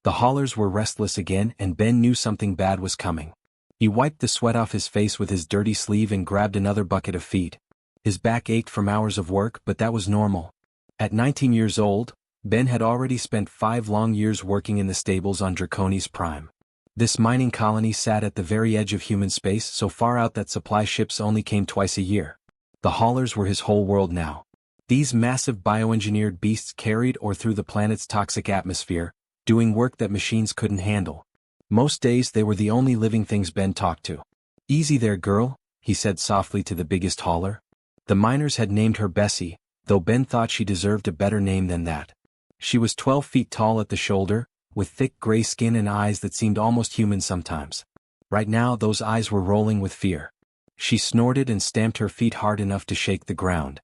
The haulers were restless again, and Ben knew something bad was coming. He wiped the sweat off his face with his dirty sleeve and grabbed another bucket of feed. His back ached from hours of work, but that was normal. At 19 years old, Ben had already spent 5 long years working in the stables on Draconis Prime. This mining colony sat at the very edge of human space, so far out that supply ships only came twice a year. The haulers were his whole world now. These massive bioengineered beasts carried or through the planet's toxic atmosphere, doing work that machines couldn't handle. Most days they were the only living things Ben talked to. "Easy there, girl," he said softly to the biggest hauler. The miners had named her Bessie, though Ben thought she deserved a better name than that. She was 12 feet tall at the shoulder, with thick gray skin and eyes that seemed almost human sometimes. Right now those eyes were rolling with fear. She snorted and stamped her feet hard enough to shake the ground.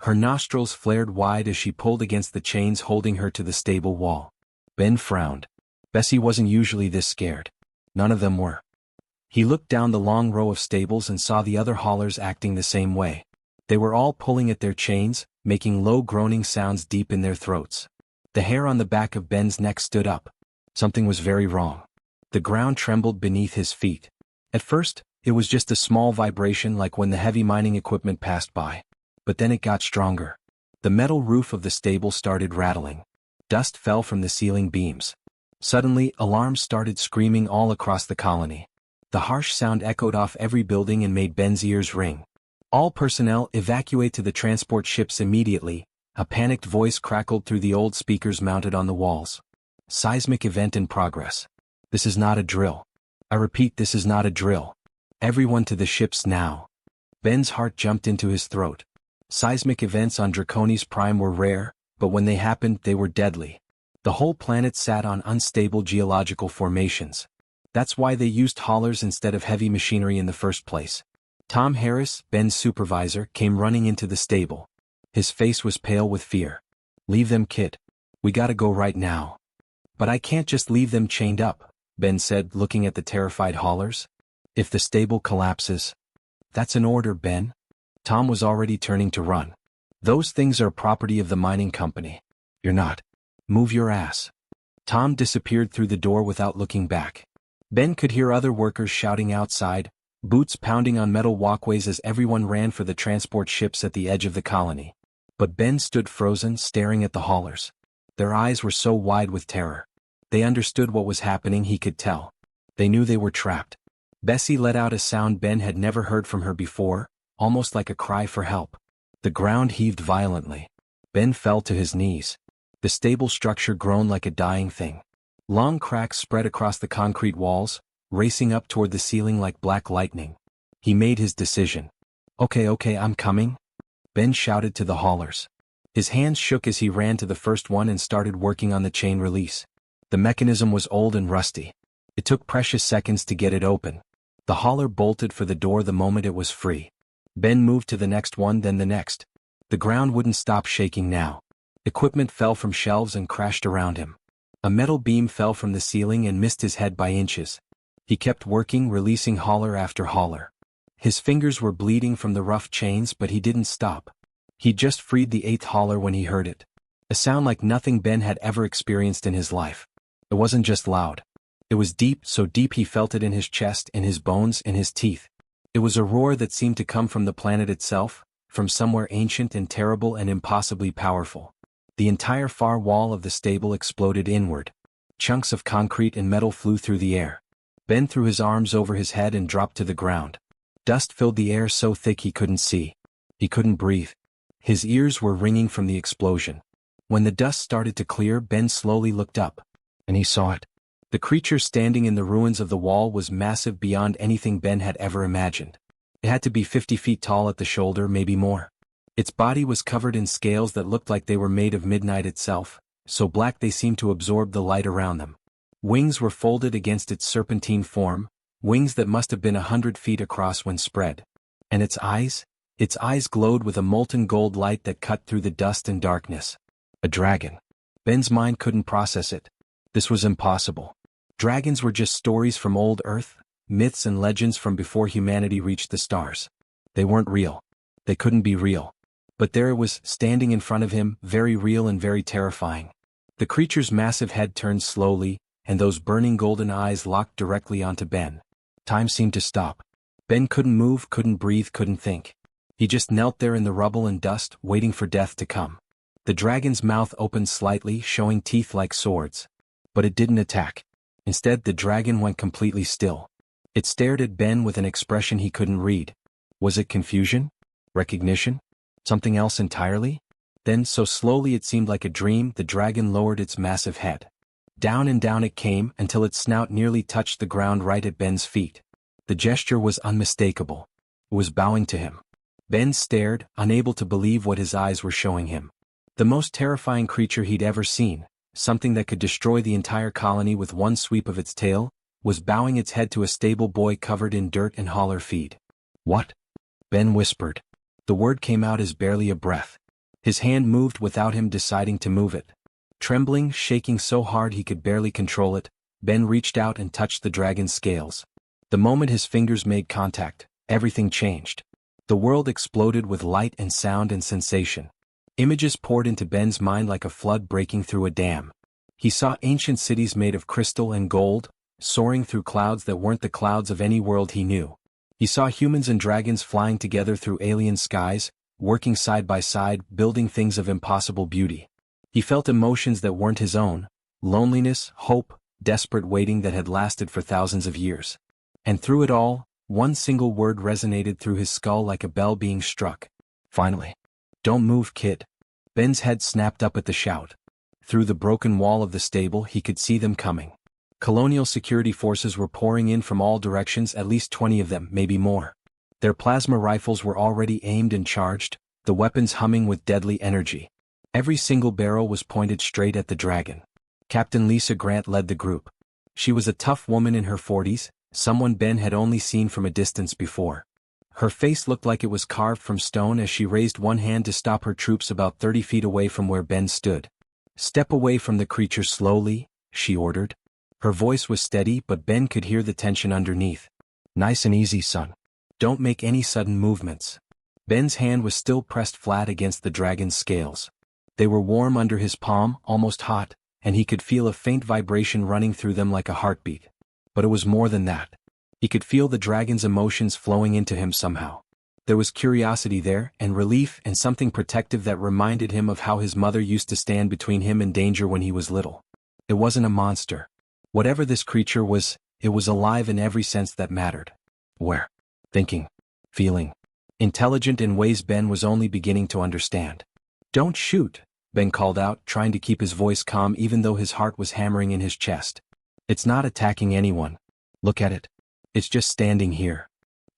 Her nostrils flared wide as she pulled against the chains holding her to the stable wall. Ben frowned. Bessie wasn't usually this scared. None of them were. He looked down the long row of stables and saw the other haulers acting the same way. They were all pulling at their chains, making low groaning sounds deep in their throats. The hair on the back of Ben's neck stood up. Something was very wrong. The ground trembled beneath his feet. At first, it was just a small vibration like when the heavy mining equipment passed by. But then it got stronger. The metal roof of the stable started rattling. Dust fell from the ceiling beams. Suddenly, alarms started screaming all across the colony. The harsh sound echoed off every building and made Ben's ears ring. "All personnel evacuate to the transport ships immediately," a panicked voice crackled through the old speakers mounted on the walls. "Seismic event in progress. This is not a drill. I repeat, this is not a drill. Everyone to the ships now." Ben's heart jumped into his throat. Seismic events on Draconis Prime were rare, but when they happened, they were deadly. The whole planet sat on unstable geological formations. That's why they used haulers instead of heavy machinery in the first place. Tom Harris, Ben's supervisor, came running into the stable. His face was pale with fear. "Leave them, kid. We gotta go right now." "But I can't just leave them chained up," Ben said, looking at the terrified haulers. "If the stable collapses..." "That's an order, Ben." Tom was already turning to run. "Those things are property of the mining company. You're not. Move your ass." Tom disappeared through the door without looking back. Ben could hear other workers shouting outside, boots pounding on metal walkways as everyone ran for the transport ships at the edge of the colony. But Ben stood frozen, staring at the haulers. Their eyes were so wide with terror. They understood what was happening, he could tell. They knew they were trapped. Bessie let out a sound Ben had never heard from her before, almost like a cry for help. The ground heaved violently. Ben fell to his knees. The stable structure groaned like a dying thing. Long cracks spread across the concrete walls, racing up toward the ceiling like black lightning. He made his decision. Okay, I'm coming," Ben shouted to the haulers. His hands shook as he ran to the first one and started working on the chain release. The mechanism was old and rusty. It took precious seconds to get it open. The hauler bolted for the door the moment it was free. Ben moved to the next one, then the next. The ground wouldn't stop shaking now. Equipment fell from shelves and crashed around him. A metal beam fell from the ceiling and missed his head by inches. He kept working, releasing hauler after hauler. His fingers were bleeding from the rough chains, but he didn't stop. He just freed the 8th hauler when he heard it. A sound like nothing Ben had ever experienced in his life. It wasn't just loud. It was deep, so deep he felt it in his chest, in his bones, in his teeth. It was a roar that seemed to come from the planet itself, from somewhere ancient and terrible and impossibly powerful. The entire far wall of the stable exploded inward. Chunks of concrete and metal flew through the air. Ben threw his arms over his head and dropped to the ground. Dust filled the air so thick he couldn't see. He couldn't breathe. His ears were ringing from the explosion. When the dust started to clear, Ben slowly looked up. And he saw it. The creature standing in the ruins of the wall was massive beyond anything Ben had ever imagined. It had to be 50 feet tall at the shoulder, maybe more. Its body was covered in scales that looked like they were made of midnight itself, so black they seemed to absorb the light around them. Wings were folded against its serpentine form, wings that must have been 100 feet across when spread. And its eyes glowed with a molten gold light that cut through the dust and darkness. A dragon. Ben's mind couldn't process it. This was impossible. Dragons were just stories from old Earth, myths and legends from before humanity reached the stars. They weren't real. They couldn't be real. But there it was, standing in front of him, very real and very terrifying. The creature's massive head turned slowly, and those burning golden eyes locked directly onto Ben. Time seemed to stop. Ben couldn't move, couldn't breathe, couldn't think. He just knelt there in the rubble and dust, waiting for death to come. The dragon's mouth opened slightly, showing teeth like swords. But it didn't attack. Instead, the dragon went completely still. It stared at Ben with an expression he couldn't read. Was it confusion? Recognition? Something else entirely? Then, so slowly it seemed like a dream, the dragon lowered its massive head. Down and down it came until its snout nearly touched the ground right at Ben's feet. The gesture was unmistakable. It was bowing to him. Ben stared, unable to believe what his eyes were showing him. The most terrifying creature he'd ever seen, something that could destroy the entire colony with one sweep of its tail, was bowing its head to a stable boy covered in dirt and holler feed. "What?" Ben whispered. The word came out as barely a breath. His hand moved without him deciding to move it. Trembling, shaking so hard he could barely control it, Ben reached out and touched the dragon's scales. The moment his fingers made contact, everything changed. The world exploded with light and sound and sensation. Images poured into Ben's mind like a flood breaking through a dam. He saw ancient cities made of crystal and gold, soaring through clouds that weren't the clouds of any world he knew. He saw humans and dragons flying together through alien skies, working side by side, building things of impossible beauty. He felt emotions that weren't his own: loneliness, hope, desperate waiting that had lasted for thousands of years. And through it all, one single word resonated through his skull like a bell being struck. Finally. "Don't move, kid." Ben's head snapped up at the shout. Through the broken wall of the stable he could see them coming. Colonial security forces were pouring in from all directions, at least 20 of them, maybe more. Their plasma rifles were already aimed and charged, the weapons humming with deadly energy. Every single barrel was pointed straight at the dragon. Captain Lisa Grant led the group. She was a tough woman in her 40s, someone Ben had only seen from a distance before. Her face looked like it was carved from stone as she raised one hand to stop her troops about 30 feet away from where Ben stood. "Step away from the creature slowly," she ordered. Her voice was steady, but Ben could hear the tension underneath. "Nice and easy, son. Don't make any sudden movements." Ben's hand was still pressed flat against the dragon's scales. They were warm under his palm, almost hot, and he could feel a faint vibration running through them like a heartbeat. But it was more than that. He could feel the dragon's emotions flowing into him somehow. There was curiosity there, and relief, and something protective that reminded him of how his mother used to stand between him and danger when he was little. It wasn't a monster. Whatever this creature was, it was alive in every sense that mattered. Aware. Thinking. Feeling. Intelligent in ways Ben was only beginning to understand. "Don't shoot," Ben called out, trying to keep his voice calm even though his heart was hammering in his chest. "It's not attacking anyone. Look at it. It's just standing here."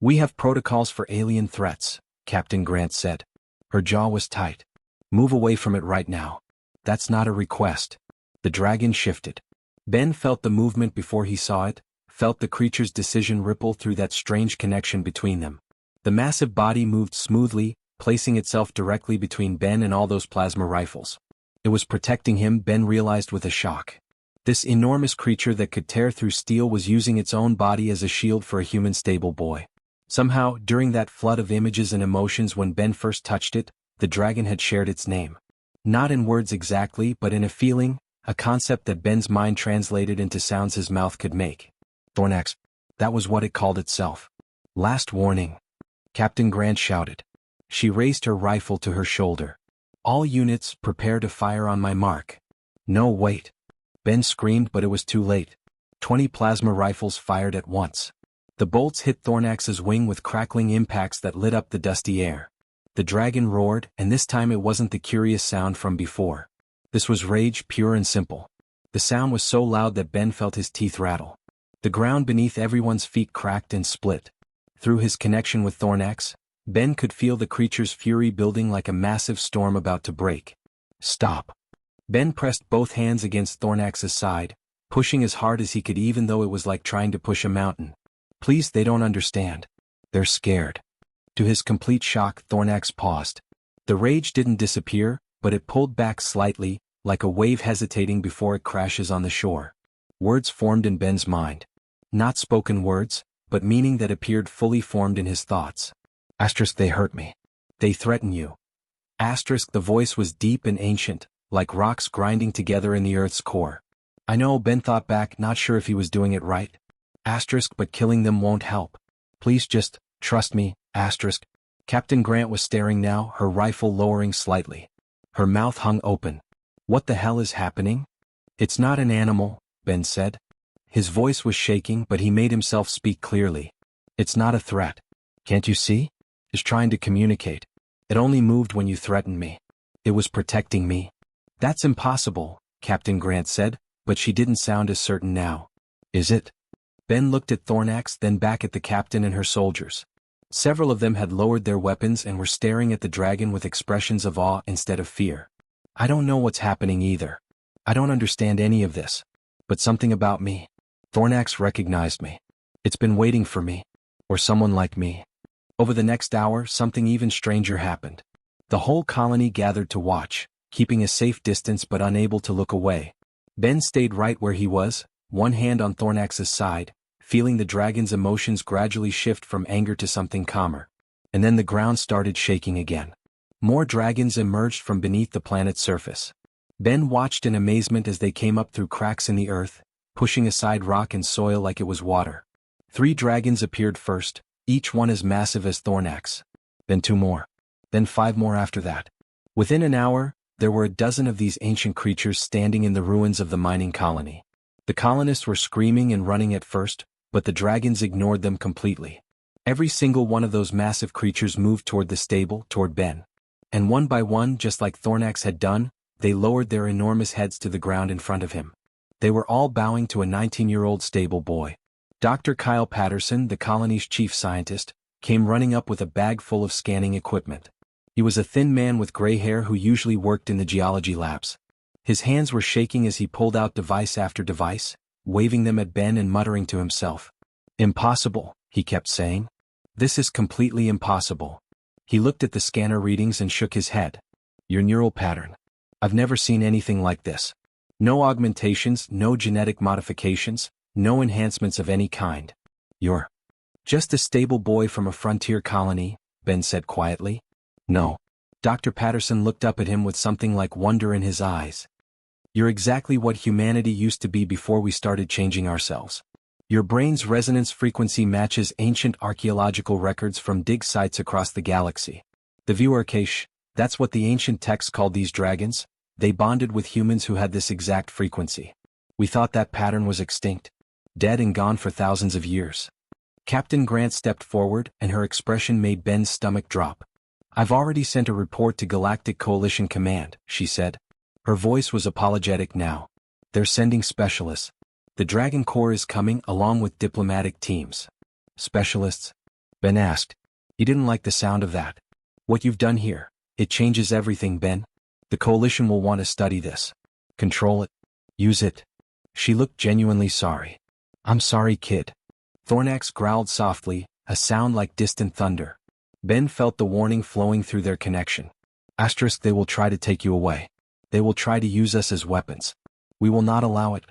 "We have protocols for alien threats," Captain Grant said. Her jaw was tight. "Move away from it right now. That's not a request." The dragon shifted. Ben felt the movement before he saw it, felt the creature's decision ripple through that strange connection between them. The massive body moved smoothly, placing itself directly between Ben and all those plasma rifles. It was protecting him, Ben realized with a shock. This enormous creature that could tear through steel was using its own body as a shield for a human stable boy. Somehow, during that flood of images and emotions when Ben first touched it, the dragon had shared its name. Not in words exactly, but in a feeling, a concept that Ben's mind translated into sounds his mouth could make. "Thornax." That was what it called itself. "Last warning," Captain Grant shouted. She raised her rifle to her shoulder. "All units, prepare to fire on my mark." "No, wait." Ben screamed, but it was too late. 20 plasma rifles fired at once. The bolts hit Thornax's wing with crackling impacts that lit up the dusty air. The dragon roared, and this time it wasn't the curious sound from before. This was rage, pure and simple. The sound was so loud that Ben felt his teeth rattle. The ground beneath everyone's feet cracked and split. Through his connection with Thornax, Ben could feel the creature's fury building like a massive storm about to break. "Stop." Ben pressed both hands against Thornax's side, pushing as hard as he could even though it was like trying to push a mountain. "Please, they don't understand. They're scared." To his complete shock, Thornax paused. The rage didn't disappear, but it pulled back slightly, like a wave hesitating before it crashes on the shore. Words formed in Ben's mind. Not spoken words, but meaning that appeared fully formed in his thoughts. "Asterisk, they hurt me. They threaten you." Asterisk, the voice was deep and ancient, like rocks grinding together in the earth's core. I know, Ben thought back, not sure if he was doing it right. But killing them won't help. Please just, trust me, Captain Grant was staring now, her rifle lowering slightly. Her mouth hung open. What the hell is happening? It's not an animal, Ben said. His voice was shaking, but he made himself speak clearly. It's not a threat. Can't you see? It's trying to communicate. It only moved when you threatened me. It was protecting me. That's impossible, Captain Grant said, but she didn't sound as certain now. Is it? Ben looked at Thornax, then back at the captain and her soldiers. Several of them had lowered their weapons and were staring at the dragon with expressions of awe instead of fear. I don't know what's happening either. I don't understand any of this. But something about me. Thornax recognized me. It's been waiting for me. Or someone like me. Over the next hour, something even stranger happened. The whole colony gathered to watch, keeping a safe distance but unable to look away. Ben stayed right where he was, one hand on Thornax's side, feeling the dragon's emotions gradually shift from anger to something calmer. And then the ground started shaking again. More dragons emerged from beneath the planet's surface. Ben watched in amazement as they came up through cracks in the earth, pushing aside rock and soil like it was water. 3 dragons appeared first, each one as massive as Thornax. Then 2 more. Then 5 more after that. Within an hour, there were a dozen of these ancient creatures standing in the ruins of the mining colony. The colonists were screaming and running at first, but the dragons ignored them completely. Every single one of those massive creatures moved toward the stable, toward Ben. And one by one, just like Thornax had done, they lowered their enormous heads to the ground in front of him. They were all bowing to a 19-year-old stable boy. Dr. Kyle Patterson, the colony's chief scientist, came running up with a bag full of scanning equipment. He was a thin man with gray hair who usually worked in the geology labs. His hands were shaking as he pulled out device after device, waving them at Ben and muttering to himself. Impossible, he kept saying. This is completely impossible. He looked at the scanner readings and shook his head. Your neural pattern. I've never seen anything like this. No augmentations, no genetic modifications, no enhancements of any kind. You're just a stable boy from a frontier colony, Ben said quietly. No. Dr. Patterson looked up at him with something like wonder in his eyes. You're exactly what humanity used to be before we started changing ourselves. Your brain's resonance frequency matches ancient archaeological records from dig sites across the galaxy. The viewer cache, that's what the ancient texts called these dragons. They bonded with humans who had this exact frequency. We thought that pattern was extinct, dead and gone for thousands of years. Captain Grant stepped forward, and her expression made Ben's stomach drop. I've already sent a report to Galactic Coalition Command, she said. Her voice was apologetic now. They're sending specialists. The Dragon Corps is coming along with diplomatic teams. Specialists? Ben asked. He didn't like the sound of that. What you've done here, it changes everything, Ben. The Coalition will want to study this. Control it. Use it. She looked genuinely sorry. I'm sorry, kid. Thornax growled softly, a sound like distant thunder. Ben felt the warning flowing through their connection. They will try to take you away. They will try to use us as weapons. We will not allow it.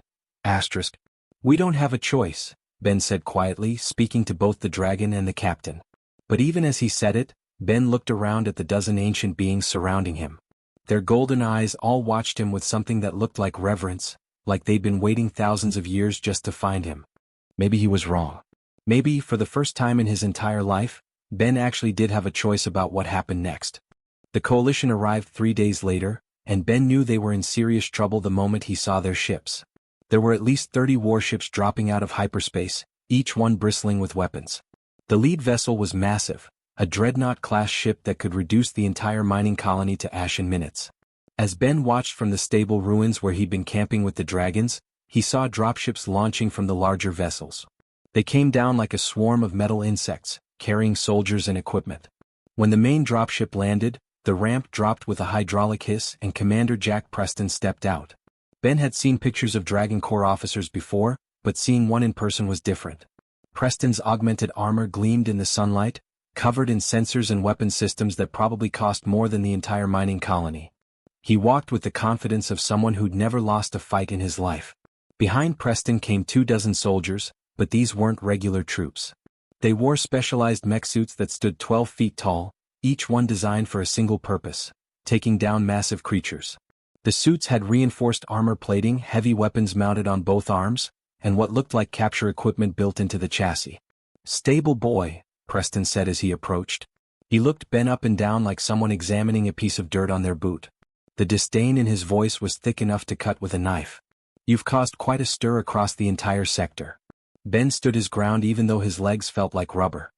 We don't have a choice, Ben said quietly, speaking to both the dragon and the captain. But even as he said it, Ben looked around at the dozen ancient beings surrounding him. Their golden eyes all watched him with something that looked like reverence, like they'd been waiting thousands of years just to find him. Maybe he was wrong. Maybe, for the first time in his entire life, Ben actually did have a choice about what happened next. The Coalition arrived 3 days later, and Ben knew they were in serious trouble the moment he saw their ships. There were at least 30 warships dropping out of hyperspace, each one bristling with weapons. The lead vessel was massive, a dreadnought-class ship that could reduce the entire mining colony to ash in minutes. As Ben watched from the stable ruins where he'd been camping with the dragons, he saw dropships launching from the larger vessels. They came down like a swarm of metal insects, carrying soldiers and equipment. When the main dropship landed, the ramp dropped with a hydraulic hiss and Commander Jack Preston stepped out. Ben had seen pictures of Dragon Corps officers before, but seeing one in person was different. Preston's augmented armor gleamed in the sunlight, covered in sensors and weapon systems that probably cost more than the entire mining colony. He walked with the confidence of someone who'd never lost a fight in his life. Behind Preston came 24 soldiers, but these weren't regular troops. They wore specialized mech suits that stood 12 feet tall, each one designed for a single purpose, taking down massive creatures. The suits had reinforced armor plating, heavy weapons mounted on both arms, and what looked like capture equipment built into the chassis. "Stable boy," Preston said as he approached. He looked Ben up and down like someone examining a piece of dirt on their boot. The disdain in his voice was thick enough to cut with a knife. "You've caused quite a stir across the entire sector." Ben stood his ground even though his legs felt like rubber.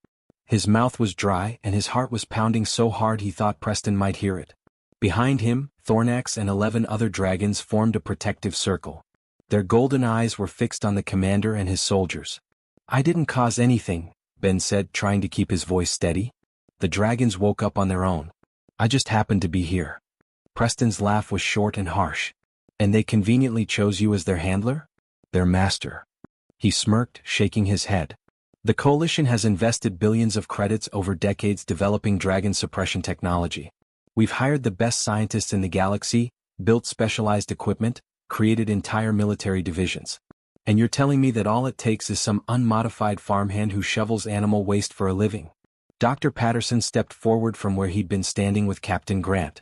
His mouth was dry and his heart was pounding so hard he thought Preston might hear it. Behind him, Thornax and 11 other dragons formed a protective circle. Their golden eyes were fixed on the commander and his soldiers. "I didn't cause anything," Ben said, trying to keep his voice steady. "The dragons woke up on their own. I just happened to be here." Preston's laugh was short and harsh. "And they conveniently chose you as their handler? Their master." He smirked, shaking his head. "The Coalition has invested billions of credits over decades developing dragon suppression technology. We've hired the best scientists in the galaxy, built specialized equipment, created entire military divisions. And you're telling me that all it takes is some unmodified farmhand who shovels animal waste for a living?" Dr. Patterson stepped forward from where he'd been standing with Captain Grant.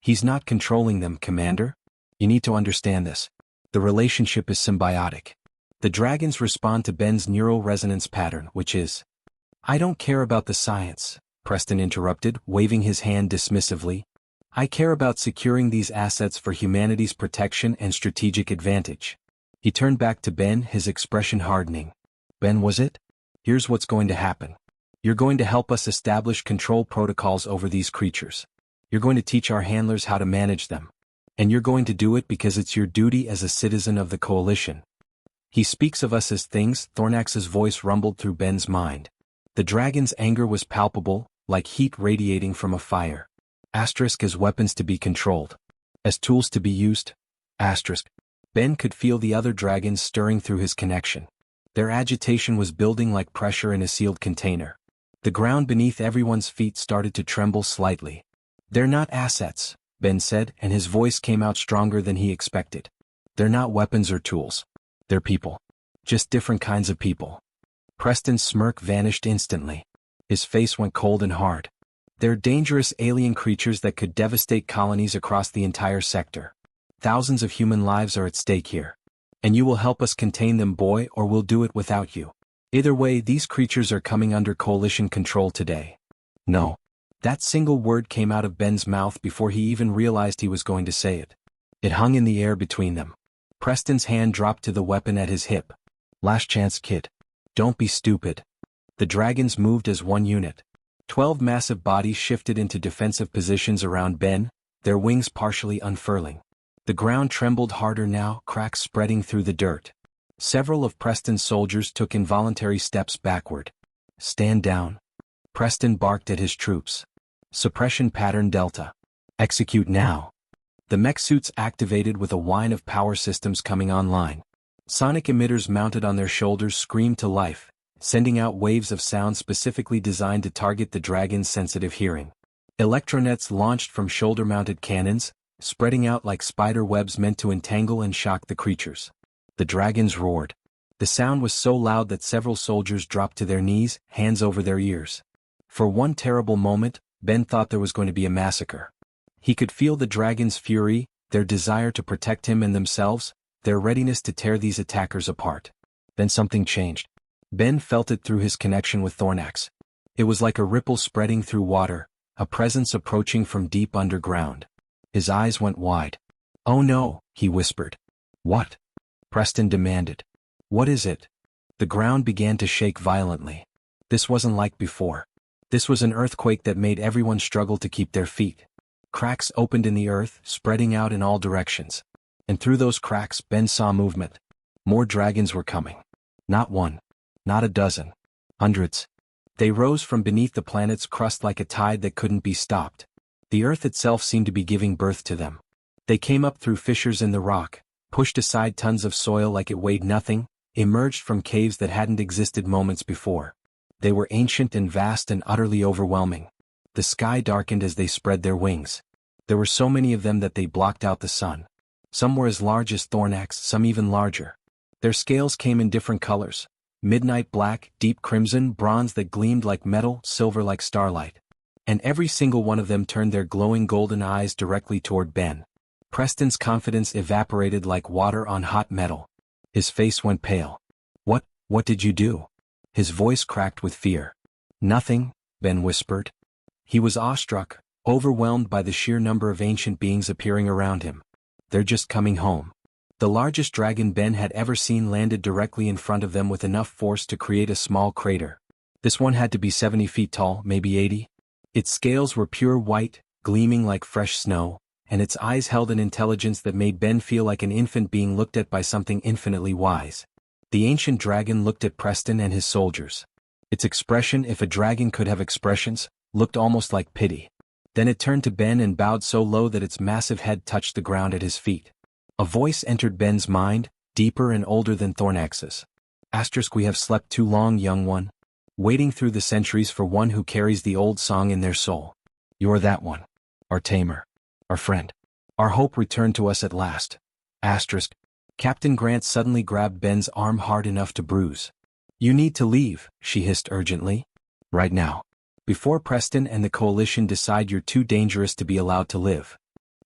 "He's not controlling them, Commander. You need to understand this. The relationship is symbiotic. The dragons respond to Ben's neural resonance pattern, which is—" "I don't care about the science," Preston interrupted, waving his hand dismissively. "I care about securing these assets for humanity's protection and strategic advantage." He turned back to Ben, his expression hardening. "Ben, was it? Here's what's going to happen. You're going to help us establish control protocols over these creatures. You're going to teach our handlers how to manage them. And you're going to do it because it's your duty as a citizen of the Coalition." "He speaks of us as things," Thornax's voice rumbled through Ben's mind. The dragon's anger was palpable, like heat radiating from a fire. Asterisk as weapons to be controlled. As tools to be used. Asterisk. Ben could feel the other dragons stirring through his connection. Their agitation was building like pressure in a sealed container. The ground beneath everyone's feet started to tremble slightly. "They're not assets," Ben said, and his voice came out stronger than he expected. "They're not weapons or tools. They're people. Just different kinds of people." Preston's smirk vanished instantly. His face went cold and hard. "They're dangerous alien creatures that could devastate colonies across the entire sector. Thousands of human lives are at stake here. And you will help us contain them, boy, or we'll do it without you. Either way, these creatures are coming under Coalition control today." "No." That single word came out of Ben's mouth before he even realized he was going to say it. It hung in the air between them. Preston's hand dropped to the weapon at his hip. "Last chance, kid. Don't be stupid." The dragons moved as one unit. 12 massive bodies shifted into defensive positions around Ben, their wings partially unfurling. The ground trembled harder now, cracks spreading through the dirt. Several of Preston's soldiers took involuntary steps backward. "Stand down." Preston barked at his troops. "Suppression pattern Delta. Execute now." The mech suits activated with a whine of power systems coming online. Sonic emitters mounted on their shoulders screamed to life, sending out waves of sound specifically designed to target the dragon's sensitive hearing. Electronets launched from shoulder-mounted cannons, spreading out like spider webs meant to entangle and shock the creatures. The dragons roared. The sound was so loud that several soldiers dropped to their knees, hands over their ears. For one terrible moment, Ben thought there was going to be a massacre. He could feel the dragon's fury, their desire to protect him and themselves, their readiness to tear these attackers apart. Then something changed. Ben felt it through his connection with Thornax. It was like a ripple spreading through water, a presence approaching from deep underground. His eyes went wide. "Oh no," he whispered. "What?" Preston demanded. "What is it?" The ground began to shake violently. This wasn't like before. This was an earthquake that made everyone struggle to keep their feet. Cracks opened in the earth, spreading out in all directions. And through those cracks, Ben saw movement. More dragons were coming. Not one. Not a dozen. Hundreds. They rose from beneath the planet's crust like a tide that couldn't be stopped. The earth itself seemed to be giving birth to them. They came up through fissures in the rock, pushed aside tons of soil like it weighed nothing, emerged from caves that hadn't existed moments before. They were ancient and vast and utterly overwhelming. The sky darkened as they spread their wings. There were so many of them that they blocked out the sun. Some were as large as Thornax, some even larger. Their scales came in different colors: midnight black, deep crimson, bronze that gleamed like metal, silver like starlight. And every single one of them turned their glowing golden eyes directly toward Ben. Preston's confidence evaporated like water on hot metal. His face went pale. What did you do?" His voice cracked with fear. "Nothing," Ben whispered. He was awestruck, overwhelmed by the sheer number of ancient beings appearing around him. "They're just coming home." The largest dragon Ben had ever seen landed directly in front of them with enough force to create a small crater. This one had to be 70 feet tall, maybe 80. Its scales were pure white, gleaming like fresh snow, and its eyes held an intelligence that made Ben feel like an infant being looked at by something infinitely wise. The ancient dragon looked at Preston and his soldiers. Its expression, if a dragon could have expressions, looked almost like pity. Then it turned to Ben and bowed so low that its massive head touched the ground at his feet. A voice entered Ben's mind, deeper and older than Thornax's. "We have slept too long, young one. Waiting through the centuries for one who carries the old song in their soul. You're that one. Our tamer. Our friend. Our hope returned to us at last." Captain Grant suddenly grabbed Ben's arm hard enough to bruise. "You need to leave," she hissed urgently. "Right now. Before Preston and the Coalition decide you're too dangerous to be allowed to live."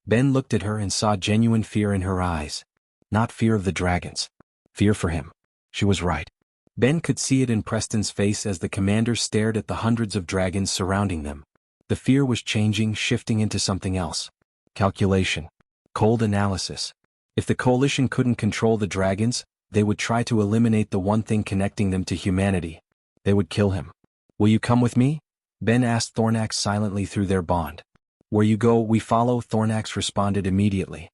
Ben looked at her and saw genuine fear in her eyes. Not fear of the dragons. Fear for him. She was right. Ben could see it in Preston's face as the commander stared at the hundreds of dragons surrounding them. The fear was changing, shifting into something else. Calculation. Cold analysis. If the Coalition couldn't control the dragons, they would try to eliminate the one thing connecting them to humanity. They would kill him. "Will you come with me?" Ben asked Thornax silently through their bond. "Where you go, we follow," Thornax responded immediately.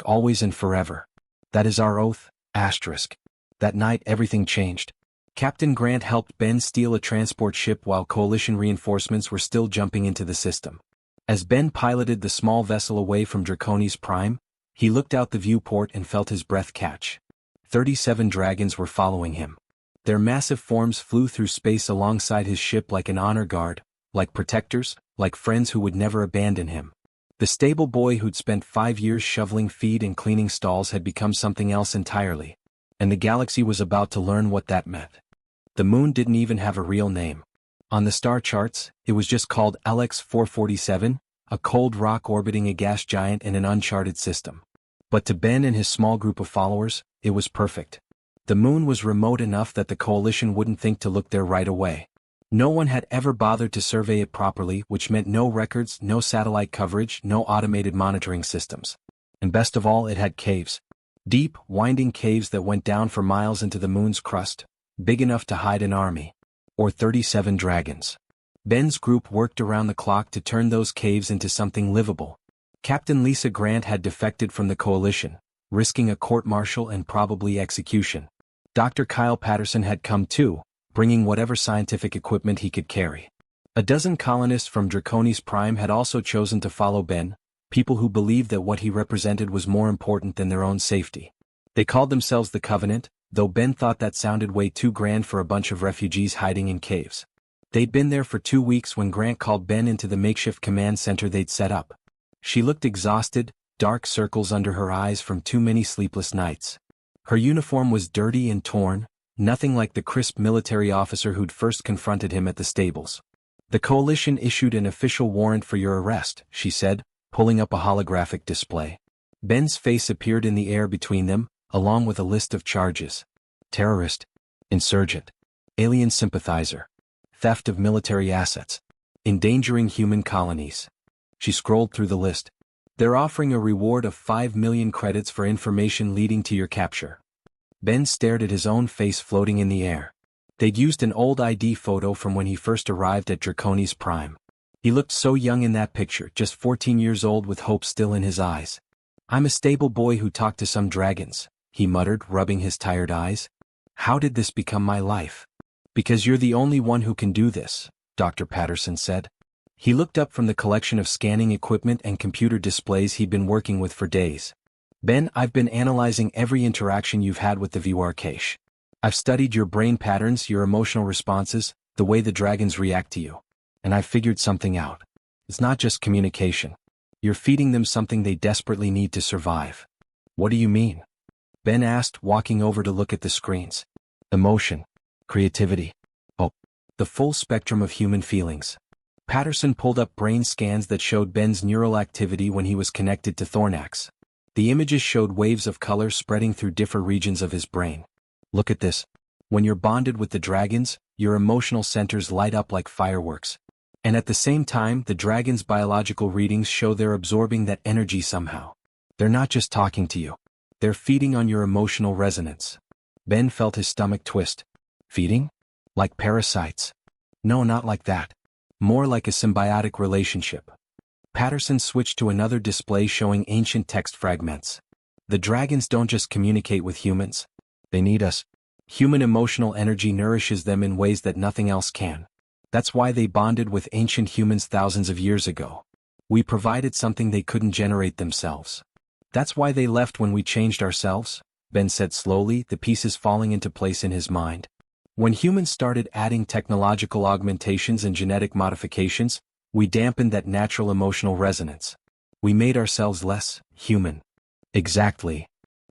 Always and forever. That is our oath. That night everything changed. Captain Grant helped Ben steal a transport ship while Coalition reinforcements were still jumping into the system. As Ben piloted the small vessel away from Draconis Prime, he looked out the viewport and felt his breath catch. 37 dragons were following him. Their massive forms flew through space alongside his ship like an honor guard, like protectors, like friends who would never abandon him. The stable boy who'd spent 5 years shoveling feed and cleaning stalls had become something else entirely. And the galaxy was about to learn what that meant. The moon didn't even have a real name. On the star charts, it was just called LX-447, a cold rock orbiting a gas giant in an uncharted system. But to Ben and his small group of followers, it was perfect. The moon was remote enough that the Coalition wouldn't think to look there right away. No one had ever bothered to survey it properly, which meant no records, no satellite coverage, no automated monitoring systems. And best of all, it had caves. Deep, winding caves that went down for miles into the moon's crust, big enough to hide an army. Or 37 dragons. Ben's group worked around the clock to turn those caves into something livable. Captain Lisa Grant had defected from the Coalition, risking a court-martial and probably execution. Dr. Kyle Patterson had come too, bringing whatever scientific equipment he could carry. A dozen colonists from Draconis Prime had also chosen to follow Ben, people who believed that what he represented was more important than their own safety. They called themselves the Covenant, though Ben thought that sounded way too grand for a bunch of refugees hiding in caves. They'd been there for 2 weeks when Grant called Ben into the makeshift command center they'd set up. She looked exhausted, dark circles under her eyes from too many sleepless nights. Her uniform was dirty and torn, nothing like the crisp military officer who'd first confronted him at the stables. "The Coalition issued an official warrant for your arrest," she said, pulling up a holographic display. Ben's face appeared in the air between them, along with a list of charges. Terrorist, insurgent, alien sympathizer, theft of military assets, endangering human colonies. She scrolled through the list. "They're offering a reward of 5 million credits for information leading to your capture." Ben stared at his own face floating in the air. They'd used an old ID photo from when he first arrived at Draconis Prime. He looked so young in that picture, just 14 years old with hope still in his eyes. "I'm a stable boy who talked to some dragons," he muttered, rubbing his tired eyes. "How did this become my life?" "Because you're the only one who can do this," Dr. Patterson said. He looked up from the collection of scanning equipment and computer displays he'd been working with for days. "Ben, I've been analyzing every interaction you've had with the viewer cache. I've studied your brain patterns, your emotional responses, the way the dragons react to you. And I've figured something out. It's not just communication. You're feeding them something they desperately need to survive." "What do you mean?" Ben asked, walking over to look at the screens. "Emotion. Creativity. Oh, the full spectrum of human feelings. Patterson pulled up brain scans that showed Ben's neural activity when he was connected to Thornax. The images showed waves of color spreading through different regions of his brain. Look at this. When you're bonded with the dragons, your emotional centers light up like fireworks. And at the same time, the dragons' biological readings show they're absorbing that energy somehow. They're not just talking to you. They're feeding on your emotional resonance. Ben felt his stomach twist. Feeding? Like parasites? No, not like that. More like a symbiotic relationship. Patterson switched to another display showing ancient text fragments. The dragons don't just communicate with humans. They need us. Human emotional energy nourishes them in ways that nothing else can. That's why they bonded with ancient humans thousands of years ago. We provided something they couldn't generate themselves. That's why they left when we changed ourselves, Ben said slowly, the pieces falling into place in his mind. When humans started adding technological augmentations and genetic modifications, we dampened that natural emotional resonance. We made ourselves less human. Exactly.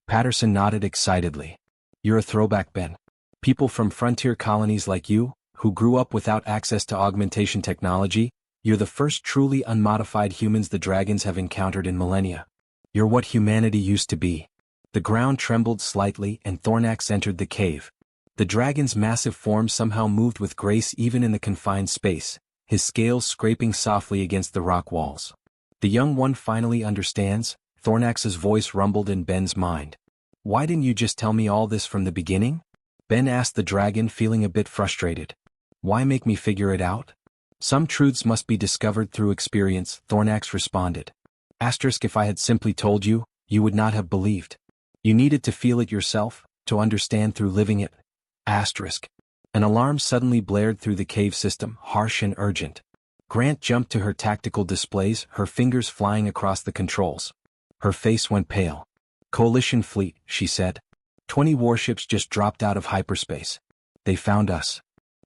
Patterson nodded excitedly. You're a throwback, Ben. People from frontier colonies like you, who grew up without access to augmentation technology, you're the first truly unmodified humans the dragons have encountered in millennia. You're what humanity used to be. The ground trembled slightly and Thornax entered the cave. The dragon's massive form somehow moved with grace even in the confined space, his scales scraping softly against the rock walls. The young one finally understands, Thornax's voice rumbled in Ben's mind. Why didn't you just tell me all this from the beginning? Ben asked the dragon, feeling a bit frustrated. Why make me figure it out? Some truths must be discovered through experience, Thornax responded. If I had simply told you, you would not have believed. You needed to feel it yourself, to understand through living it. An alarm suddenly blared through the cave system, harsh and urgent. Grant jumped to her tactical displays, her fingers flying across the controls. Her face went pale. Coalition fleet, she said. 20 warships just dropped out of hyperspace. They found us.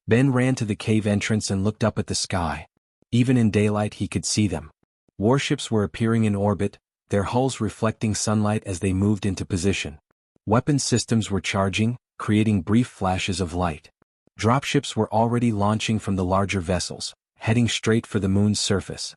Ben ran to the cave entrance and looked up at the sky. Even in daylight he could see them. Warships were appearing in orbit, their hulls reflecting sunlight as they moved into position. Weapon systems were charging, creating brief flashes of light. Dropships were already launching from the larger vessels, heading straight for the moon's surface.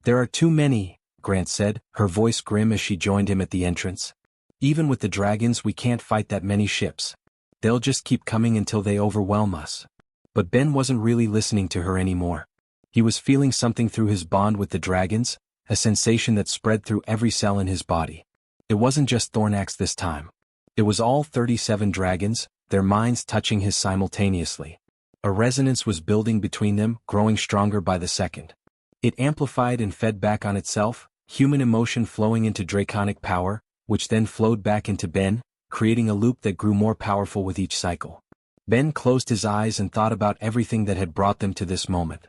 There are too many, Grant said, her voice grim as she joined him at the entrance. Even with the dragons we can't fight that many ships. They'll just keep coming until they overwhelm us. But Ben wasn't really listening to her anymore. He was feeling something through his bond with the dragons, a sensation that spread through every cell in his body. It wasn't just Thornax this time. It was all 37 dragons, their minds touching his simultaneously. A resonance was building between them, growing stronger by the second. It amplified and fed back on itself, human emotion flowing into draconic power, which then flowed back into Ben, creating a loop that grew more powerful with each cycle. Ben closed his eyes and thought about everything that had brought them to this moment.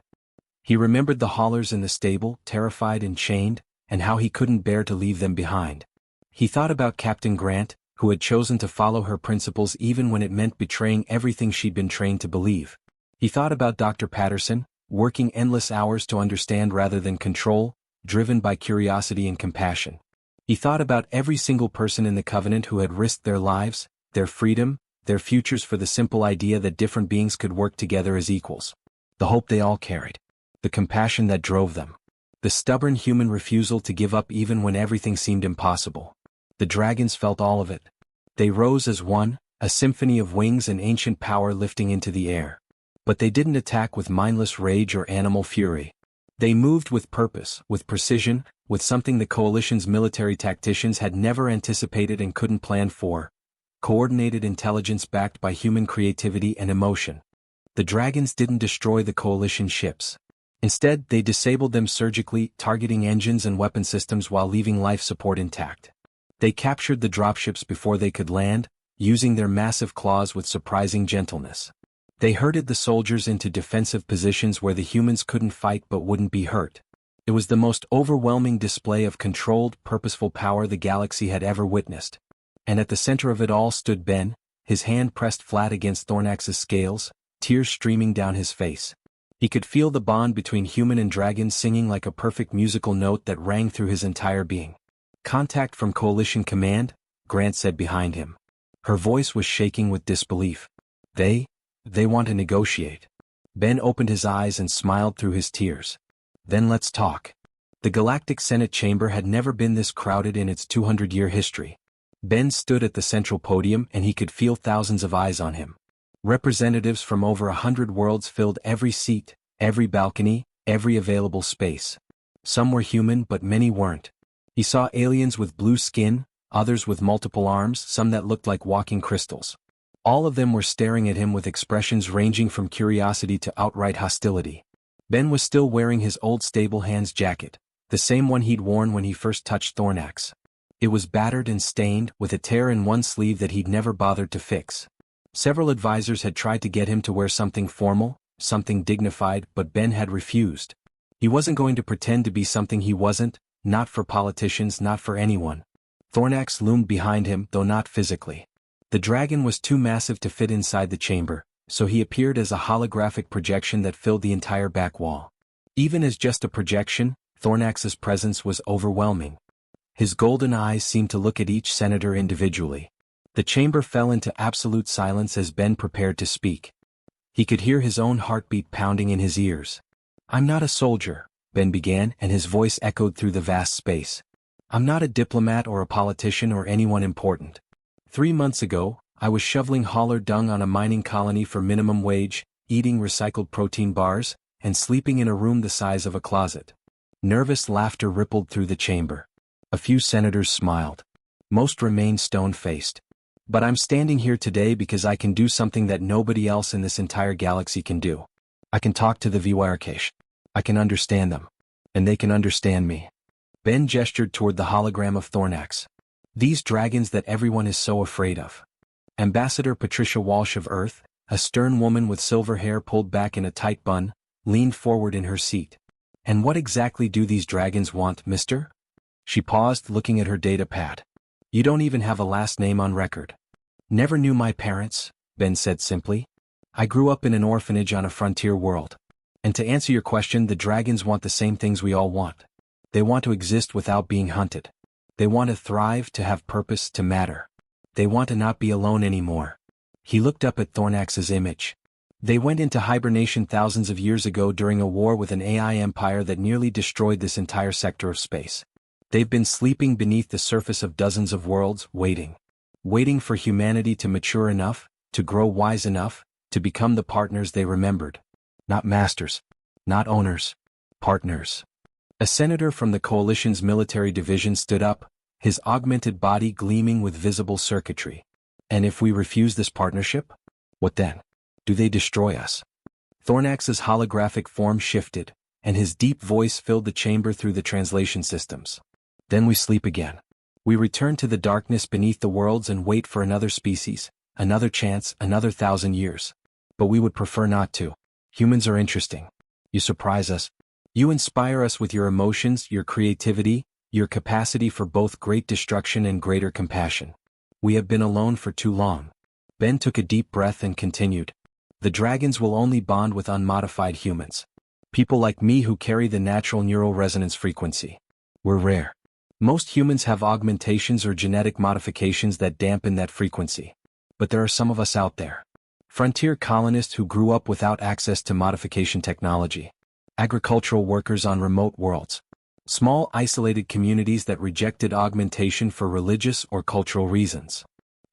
He remembered the haulers in the stable, terrified and chained, and how he couldn't bear to leave them behind. He thought about Captain Grant, who had chosen to follow her principles even when it meant betraying everything she'd been trained to believe. He thought about Dr. Patterson, working endless hours to understand rather than control, driven by curiosity and compassion. He thought about every single person in the Covenant who had risked their lives, their freedom, their futures for the simple idea that different beings could work together as equals. The hope they all carried. The compassion that drove them. The stubborn human refusal to give up even when everything seemed impossible. The dragons felt all of it. They rose as one, a symphony of wings and ancient power lifting into the air. But they didn't attack with mindless rage or animal fury. They moved with purpose, with precision, with something the coalition's military tacticians had never anticipated and couldn't plan for. Coordinated intelligence backed by human creativity and emotion. The dragons didn't destroy the coalition ships. Instead, they disabled them surgically, targeting engines and weapon systems while leaving life support intact. They captured the dropships before they could land, using their massive claws with surprising gentleness. They herded the soldiers into defensive positions where the humans couldn't fight but wouldn't be hurt. It was the most overwhelming display of controlled, purposeful power the galaxy had ever witnessed. And at the center of it all stood Ben, his hand pressed flat against Thornax's scales, tears streaming down his face. He could feel the bond between human and dragon singing like a perfect musical note that rang through his entire being. Contact from Coalition Command, Grant said behind him. Her voice was shaking with disbelief. They want to negotiate. Ben opened his eyes and smiled through his tears. Then let's talk. The Galactic Senate chamber had never been this crowded in its 200-year history. Ben stood at the central podium and he could feel thousands of eyes on him. Representatives from over 100 worlds filled every seat, every balcony, every available space. Some were human but many weren't. He saw aliens with blue skin, others with multiple arms, some that looked like walking crystals. All of them were staring at him with expressions ranging from curiosity to outright hostility. Ben was still wearing his old Stable Hands jacket, the same one he'd worn when he first touched Thornax. It was battered and stained, with a tear in one sleeve that he'd never bothered to fix. Several advisors had tried to get him to wear something formal, something dignified, but Ben had refused. He wasn't going to pretend to be something he wasn't, not for politicians, not for anyone. Thornax loomed behind him, though not physically. The dragon was too massive to fit inside the chamber, so he appeared as a holographic projection that filled the entire back wall. Even as just a projection, Thornax's presence was overwhelming. His golden eyes seemed to look at each senator individually. The chamber fell into absolute silence as Ben prepared to speak. He could hear his own heartbeat pounding in his ears. "I'm not a soldier," Ben began, and his voice echoed through the vast space. "I'm not a diplomat or a politician or anyone important. 3 months ago, I was shoveling hauler dung on a mining colony for minimum wage, eating recycled protein bars, and sleeping in a room the size of a closet." Nervous laughter rippled through the chamber. A few senators smiled. Most remained stone-faced. "But I'm standing here today because I can do something that nobody else in this entire galaxy can do. I can talk to the HFY. I can understand them. And they can understand me." Ben gestured toward the hologram of Thornax. "These dragons that everyone is so afraid of." Ambassador Patricia Walsh of Earth, a stern woman with silver hair pulled back in a tight bun, leaned forward in her seat. "And what exactly do these dragons want, mister?" She paused, looking at her data pad. "You don't even have a last name on record." "Never knew my parents," Ben said simply. "I grew up in an orphanage on a frontier world. And to answer your question, the dragons want the same things we all want. They want to exist without being hunted. They want to thrive, to have purpose, to matter. They want to not be alone anymore." He looked up at Thornax's image. "They went into hibernation thousands of years ago during a war with an AI empire that nearly destroyed this entire sector of space. They've been sleeping beneath the surface of dozens of worlds, waiting for humanity to mature enough, to grow wise enough, to become the partners they remembered. Not masters. Not owners. Partners." A senator from the coalition's military division stood up, his augmented body gleaming with visible circuitry. "And if we refuse this partnership? What then? Do they destroy us?" Thornax's holographic form shifted, and his deep voice filled the chamber through the translation systems. "Then we sleep again. We return to the darkness beneath the worlds and wait for another species, another chance, another 1,000 years. But we would prefer not to. Humans are interesting. You surprise us. You inspire us with your emotions, your creativity, your capacity for both great destruction and greater compassion. We have been alone for too long." Ben took a deep breath and continued. "The dragons will only bond with unmodified humans. People like me who carry the natural neural resonance frequency. We're rare. Most humans have augmentations or genetic modifications that dampen that frequency. But there are some of us out there. Frontier colonists who grew up without access to modification technology. Agricultural workers on remote worlds. Small isolated communities that rejected augmentation for religious or cultural reasons."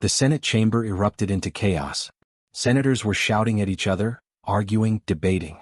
The Senate chamber erupted into chaos. Senators were shouting at each other, arguing, debating.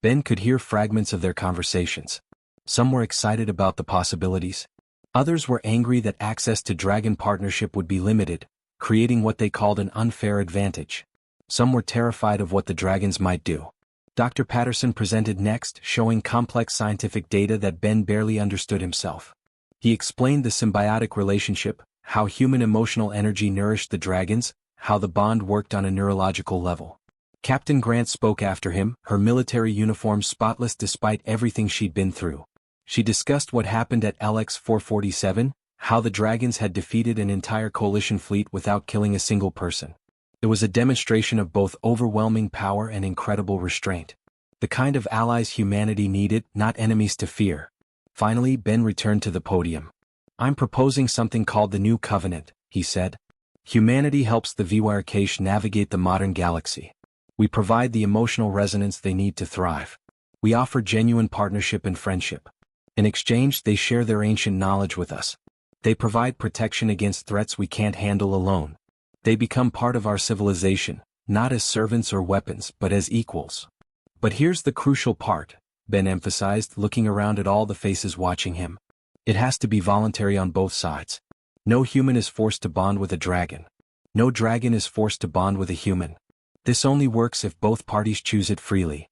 Ben could hear fragments of their conversations. Some were excited about the possibilities. Others were angry that access to dragon partnership would be limited, creating what they called an unfair advantage. Some were terrified of what the dragons might do. Dr. Patterson presented next, showing complex scientific data that Ben barely understood himself. He explained the symbiotic relationship, how human emotional energy nourished the dragons, how the bond worked on a neurological level. Captain Grant spoke after him, her military uniform spotless despite everything she'd been through. She discussed what happened at LX-447, how the dragons had defeated an entire coalition fleet without killing a single person. It was a demonstration of both overwhelming power and incredible restraint. The kind of allies humanity needed, not enemies to fear. Finally, Ben returned to the podium. "I'm proposing something called the New Covenant," he said. "Humanity helps the HFY navigate the modern galaxy. We provide the emotional resonance they need to thrive. We offer genuine partnership and friendship. In exchange, they share their ancient knowledge with us. They provide protection against threats we can't handle alone. They become part of our civilization, not as servants or weapons but as equals. But here's the crucial part, Ben emphasized, looking around at all the faces watching him. It has to be voluntary on both sides. No human is forced to bond with a dragon. No dragon is forced to bond with a human. This only works if both parties choose it freely.